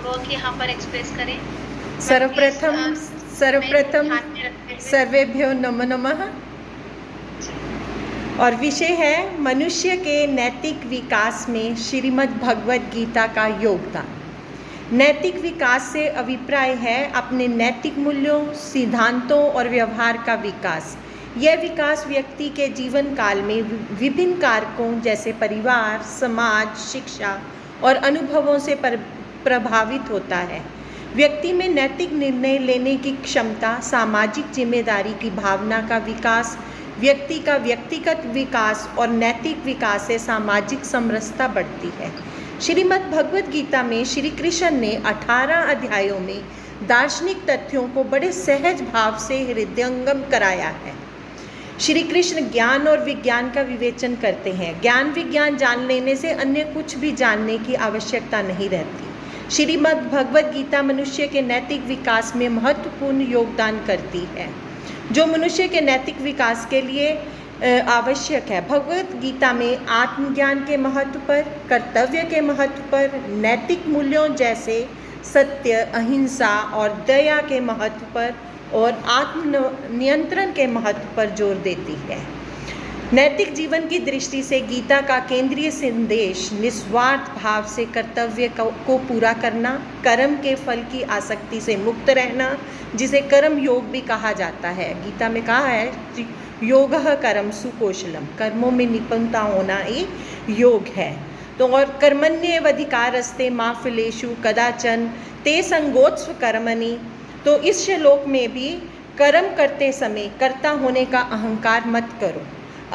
Work यहाँ पर express करें। सर्वप्रथम सर्वेभ्यो नमो नमः। और विषय है मनुष्य के नैतिक विकास में श्रीमद् भगवद गीता का योगदान। नैतिक विकास से अभिप्राय है अपने नैतिक मूल्यों, सिद्धांतों और व्यवहार का विकास। यह विकास व्यक्ति के जीवन काल में विभिन्न कारकों जैसे परिवार, समाज, शिक्षा और अनुभवों से प्रभावित होता है। व्यक्ति में नैतिक निर्णय लेने की क्षमता, सामाजिक जिम्मेदारी की भावना का विकास, व्यक्ति का व्यक्तिगत विकास और नैतिक विकास से सामाजिक समरसता बढ़ती है। श्रीमद् भगवद गीता में श्री कृष्ण ने 18 अध्यायों में दार्शनिक तथ्यों को बड़े सहज भाव से हृदयंगम कराया है। श्री कृष्ण ज्ञान और विज्ञान का विवेचन करते हैं। ज्ञान विज्ञान जान लेने से अन्य कुछ भी जानने की आवश्यकता नहीं रहती। श्रीमद् भगवद गीता मनुष्य के नैतिक विकास में महत्वपूर्ण योगदान करती है, जो मनुष्य के नैतिक विकास के लिए आवश्यक है। भगवद गीता में आत्मज्ञान के महत्व पर, कर्तव्य के महत्व पर, नैतिक मूल्यों जैसे सत्य, अहिंसा और दया के महत्व पर और आत्म नियंत्रण के महत्व पर जोर देती है। नैतिक जीवन की दृष्टि से गीता का केंद्रीय संदेश निस्वार्थ भाव से कर्तव्य को पूरा करना, कर्म के फल की आसक्ति से मुक्त रहना, जिसे कर्म योग भी कहा जाता है। गीता में कहा है योगः कर्म सुकौशलम, कर्मों में निपुणता होना ही योग है। तो और कर्मण्येवाधिकारस्ते मा फलेषु कदाचन ते संगोत्स्व कर्मणि। तो इस श्लोक में भी कर्म करते समय कर्ता होने का अहंकार मत करो,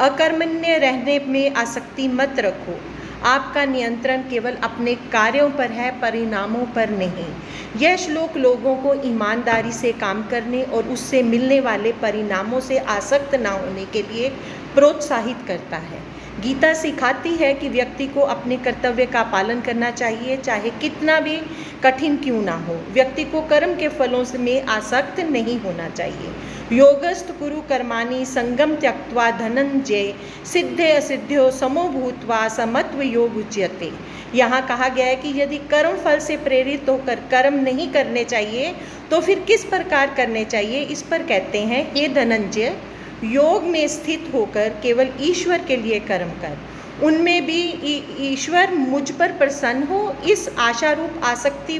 अकर्मण्य रहने में आसक्ति मत रखो। आपका नियंत्रण केवल अपने कार्यों पर है, परिणामों पर नहीं। यह श्लोक लोगों को ईमानदारी से काम करने और उससे मिलने वाले परिणामों से आसक्त ना होने के लिए प्रोत्साहित करता है। गीता सिखाती है कि व्यक्ति को अपने कर्तव्य का पालन करना चाहिए, चाहे कितना भी कठिन क्यों ना हो। व्यक्ति को कर्म के फलों में आसक्त नहीं होना चाहिए। योगस्थ कुरु कर्माणि संगम त्यक्त्वा धनंजय सिद्धे असिद्ध्यो समो भूत्वा समत्व योग उच्यते। यहाँ कहा गया है कि यदि कर्म फल से प्रेरित होकर कर्म नहीं करने चाहिए तो फिर किस प्रकार करने चाहिए। इस पर कहते हैं, हे धनंजय, योग में स्थित होकर केवल ईश्वर के लिए कर्म कर, उनमें भी ईश्वर मुझ पर प्रसन्न हो, इस आशारूप आसक्ति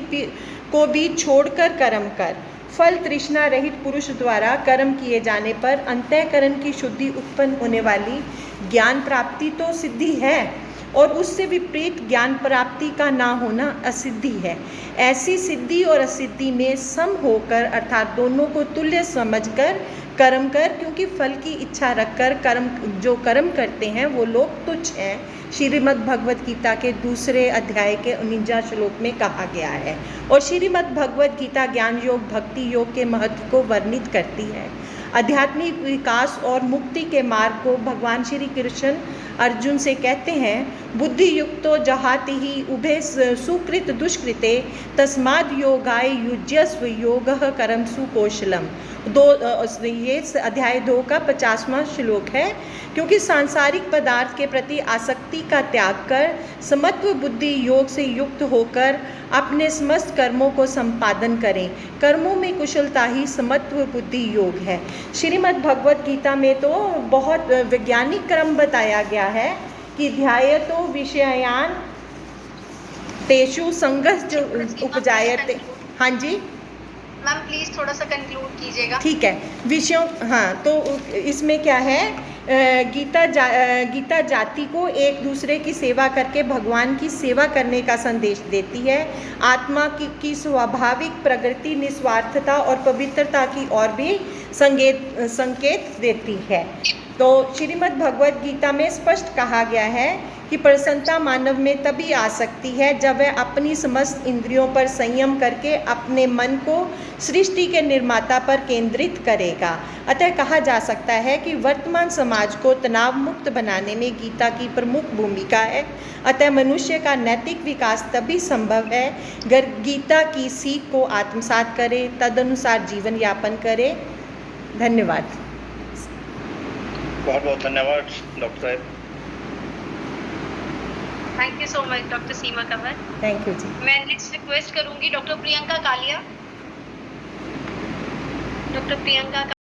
को भी छोड़कर कर्म कर। फल तृष्णा रहित पुरुष द्वारा कर्म किए जाने पर अंतःकरण की शुद्धि उत्पन्न होने वाली ज्ञान प्राप्ति तो सिद्धि है, और उससे विपरीत ज्ञान प्राप्ति का ना होना असिद्धि है। ऐसी सिद्धि और असिद्धि में सम होकर, अर्थात दोनों को तुल्य समझकर कर्म कर, क्योंकि फल की इच्छा रखकर जो कर्म करते हैं वो लोग तुच्छ हैं। श्रीमद् भगवद गीता के 2 अध्याय के 49 श्लोक में कहा गया है। और श्रीमद् भगवद गीता ज्ञान योग, भक्ति योग के महत्व को वर्णित करती है। आध्यात्मिक विकास और मुक्ति के मार्ग को भगवान श्री कृष्ण अर्जुन से कहते हैं, बुद्धि युक्तो जहाति ही उभे सुकृत दुष्कृते तस्माद् योगाय युज्यस्व योगः कर्म सुकौशलम। ये अध्याय 2 का 50वां श्लोक है। क्योंकि सांसारिक पदार्थ के प्रति आसक्ति का त्याग कर समत्व बुद्धि योग से युक्त होकर अपने समस्त कर्मों को संपादन करें। कर्मों में कुशलता ही समत्व बुद्धि योग है। श्रीमद् भगवद गीता में तो बहुत वैज्ञानिक क्रम बताया गया है कि ध्यायतो विषयान तेषु संगः उपजायते। हाँ जी मैम, प्लीज थोड़ा सा कंक्लूड कीजिएगा। ठीक है, विषयों, हाँ, तो इसमें क्या है, गीता जाति को एक दूसरे की सेवा करके भगवान की सेवा करने का संदेश देती है। आत्मा की स्वाभाविक प्रगति, निस्वार्थता और पवित्रता की ओर भी संकेत देती है। तो श्रीमद् भगवद गीता में स्पष्ट कहा गया है कि प्रसन्नता मानव में तभी आ सकती है जब वह अपनी समस्त इंद्रियों पर संयम करके अपने मन को सृष्टि के निर्माता पर केंद्रित करेगा। अतः कहा जा सकता है कि वर्तमान समाज को तनाव मुक्त बनाने में गीता की प्रमुख भूमिका है। अतः मनुष्य का नैतिक विकास तभी संभव है अगर गीता की सीख को आत्मसात करे, तदनुसार जीवन यापन करे। धन्यवाद। बहुत बहुत धन्यवाद डॉक्टर साहब। Thank you so much doctor Seema Kanwar. Thank you ji. मैं नेक्स्ट रिक्वेस्ट करूंगी डॉक्टर प्रियंका कालिया। डॉक्टर प्रियंका